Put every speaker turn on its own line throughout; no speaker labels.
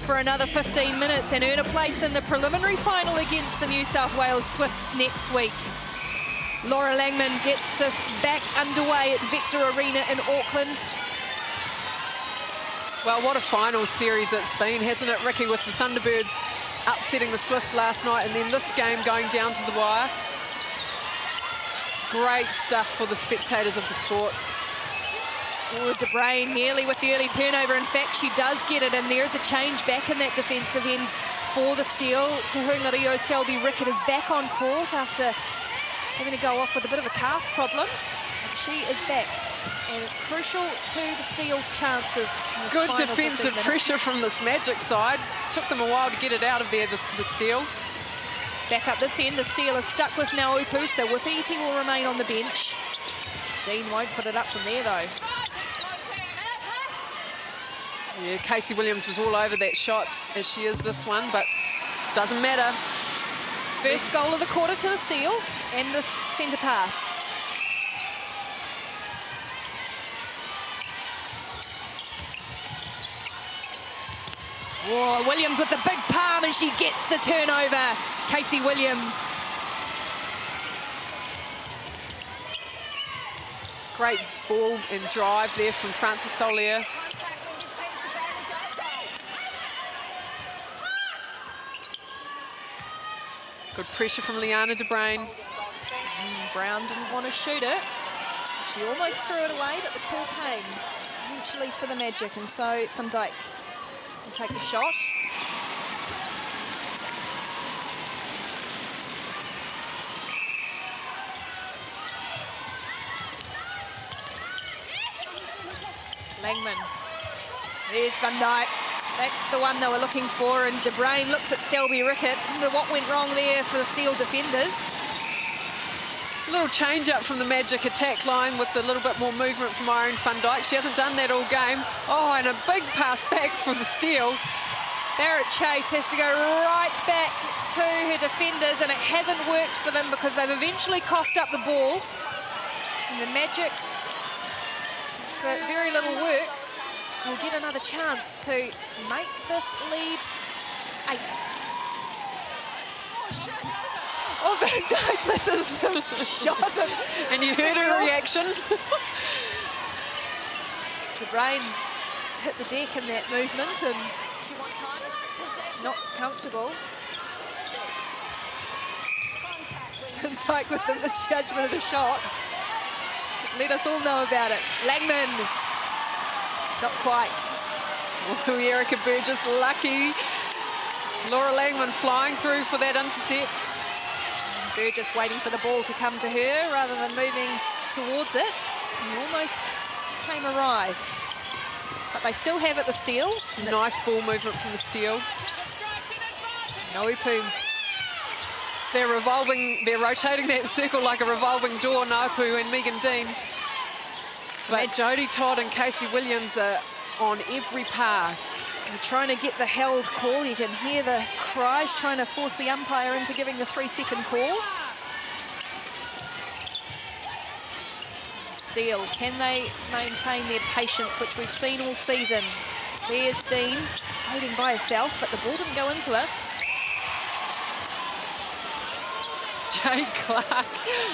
for another 15 minutes and earn a place in the preliminary final against the New South Wales Swifts next week. Laura Langman gets us back underway at Vector Arena in Auckland.
Well, what a final series it's been, hasn't it, Ricky, with the Thunderbirds upsetting the Swifts last night and then this game going down to the wire. Great stuff for the spectators of the sport.
Oh, De Bruyn nearly with the early turnover. In fact, she does get it, and there is a change back in that defensive end for the Steel. Tahungario Selby-Rickett is back on court after having to go off with a bit of a calf problem. And she is back, and crucial to the Steel's chances.
Good defensive pressure from this Magic side. Took them a while to get it out of there, the Steel.
Back up this end, the Steel is stuck with Naupu, so Wapiti will remain on the bench. Dean won't put it up from there, though.
Yeah, Casey Williams was all over that shot, as she is this one, but doesn't matter.
First goal of the quarter to the Steel, and the centre pass. Oh, Williams with the big palm, and she gets the turnover. Casey Williams.
Great ball and drive there from Frances Solier. Good pressure from Liana De Bruyn.
Brown didn't want to shoot it. She almost threw it away, but the call came eventually for the Magic, and so Van Dijk will take the shot. Langman. There's Van Dijk. That's the one they were looking for, and De Bruyn looks at Selby-Rickett. I wonder what went wrong there for the Steel defenders.
A little change up from the Magic attack line with a little bit more movement from Irene Van Dijk. She hasn't done that all game. Oh, and a big pass back for the Steel.
Barrett Chase has to go right back to her defenders, and it hasn't worked for them because they've eventually coughed up the ball. And the Magic, for very little work, will get another chance to make this lead 8. Oh, Van Dijk misses the shot.
And you heard her reaction.
De Bruyn hit the deck in that movement and not comfortable. Van Dijk with the misjudgment of the shot. Let us all know about it. Langman. Not quite.
Oh, Erica Burgess lucky. Laura Langman flying through for that intercept.
Burgess waiting for the ball to come to her rather than moving towards it. And almost came awry. But they still have it, the Steel.
Nice ball movement from the Steel.
Naupu.
They're rotating that circle like a revolving door, Naupu and Megan Dean. But Jodie Todd and Casey Williams are on every pass.
They're trying to get the held call. You can hear the cries trying to force the umpire into giving the 3-second call. Steel, can they maintain their patience, which we've seen all season? There's Dean, waiting by herself, but the ball didn't go into her.
Jade Clark,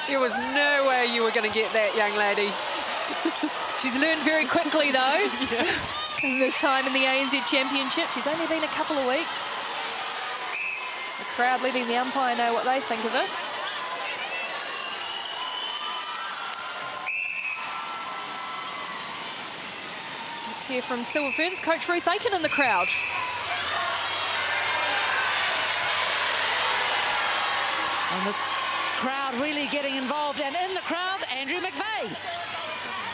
there was no way you were going to get that, young lady.
She's learned very quickly, though. Yeah. This time in the ANZ Championship. She's only been a couple of weeks. The crowd letting the umpire know what they think of her. Let's hear from Silver Ferns coach Ruth Aiken in the crowd.
And the crowd really getting involved. And in the crowd, Andrew McVeigh.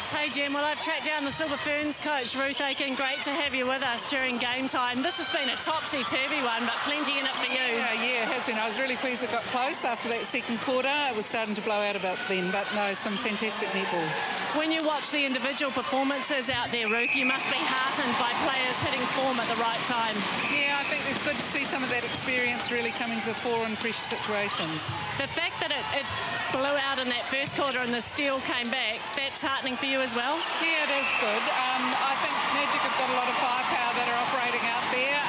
Hey Jen, well I've tracked down the Silver Ferns coach Ruth Aiken. Great to have you with us during game time. This has been a topsy-turvy one, but plenty in it for you.
Yeah, it has been. I was really pleased it got close after that second quarter. It was starting to blow out a bit then, but no, some fantastic netball.
When you watch the individual performances out there, Ruth, you must be heartened by players hitting form at the right time.
Yeah, I think it's good to see some of that experience really coming to the fore in pressure situations.
The fact that it blew out in that first quarter and the Steel came back, that's heartening for you as well?
Yeah, it is good. I think Magic have got a lot of firepower that are operating out there.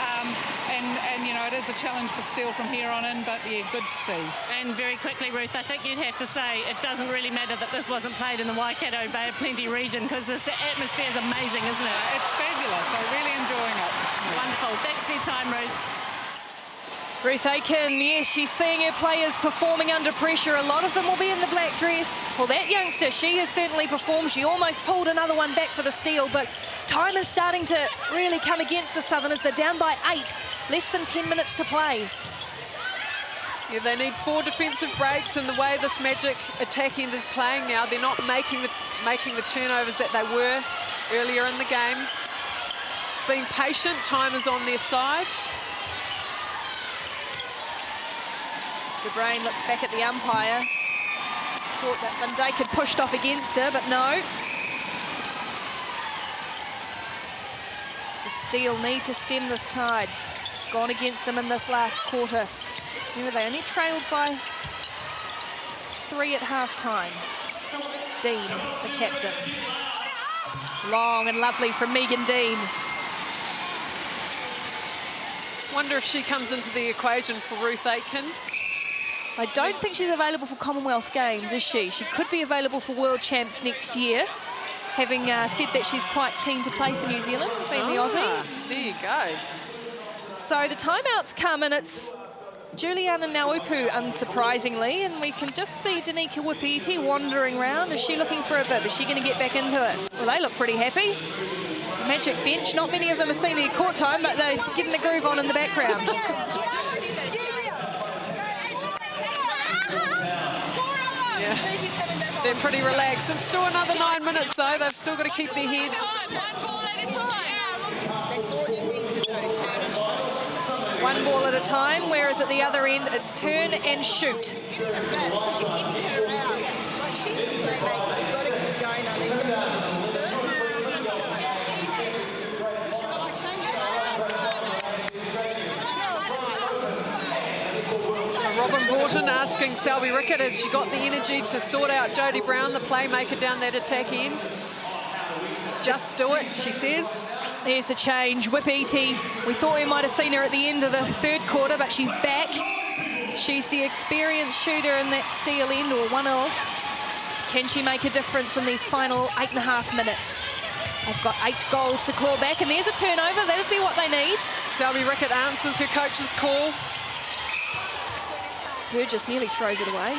and you know, it is a challenge for Steele from here on in, but yeah, good to see.
And very quickly, Ruth, I think you'd have to say it doesn't really matter that this wasn't played in the Waikato Bay of Plenty region, because this atmosphere is amazing, isn't it?
It's fabulous. I'm really enjoying it.
Wonderful. Thanks for your time, Ruth.
Ruth Aiken, yes, she's seeing her players performing under pressure. A lot of them will be in the black dress. Well, that youngster, she has certainly performed. She almost pulled another one back for the steal, but time is starting to really come against the Southerners. They're down by 8, less than 10 minutes to play.
Yeah, they need 4 defensive breaks, and the way this Magic attack end is playing now, they're not making the turnovers that they were earlier in the game. It's being patient. Time is on their side.
De Bruyn looks back at the umpire. Thought that Van Dijk had pushed off against her, but no. The Steele need to stem this tide. It's gone against them in this last quarter. Remember, they only trailed by 3 at half-time. Dean, the captain. Long and lovely from Megan Dean.
Wonder if she comes into the equation for Ruth Aiken.
I don't think she's available for Commonwealth Games, is she? She could be available for World Champs next year, having said that she's quite keen to play for New Zealand, being the Aussie.
There you go.
So the timeouts come, and it's Juliana Nauupu, unsurprisingly, and we can just see Danica Wipiti wandering around. Is she looking for a bib? Is she going to get back into it? Well, they look pretty happy. Magic bench, not many of them have seen any court time, but they're getting the groove on in the background.
They're pretty relaxed. It's still another 9 minutes, though. They've still got to keep their heads.
One ball at a time, whereas at the other end, it's turn and shoot.
Robin Broughton asking Selby Rickett, has she got the energy to sort out Jodie Brown, the playmaker down that attack end? Just do it, she says.
There's the change. Wipiti, we thought we might have seen her at the end of the third quarter, but she's back. She's the experienced shooter in that Steele end, or one of. Can she make a difference in these final 8.5 minutes? They've got 8 goals to claw back, and there's a turnover. That'll be what they need.
Selby Rickett answers her coach's call.
Burgess nearly throws it away.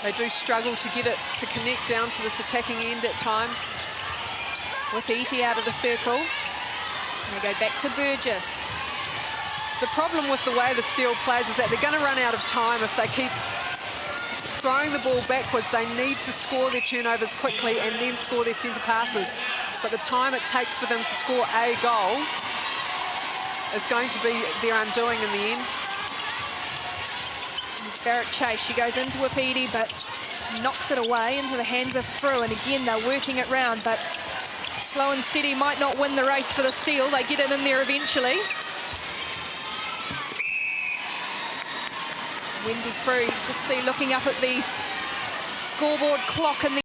They do struggle to get it to connect down to this attacking end at times.
Wipiti out of the circle. They go back to Burgess.
The problem with the way the Steele plays is that they're going to run out of time if they keep throwing the ball backwards. They need to score their turnovers quickly and then score their centre passes. But the time it takes for them to score a goal is going to be their undoing in the end.
Barrett Chase, she goes into Wipiti, but knocks it away into the hands of Frew. And again, they're working it round, but slow and steady might not win the race for the Steele. They get it in there eventually. Wendy Frew, just see looking up at the scoreboard clock in the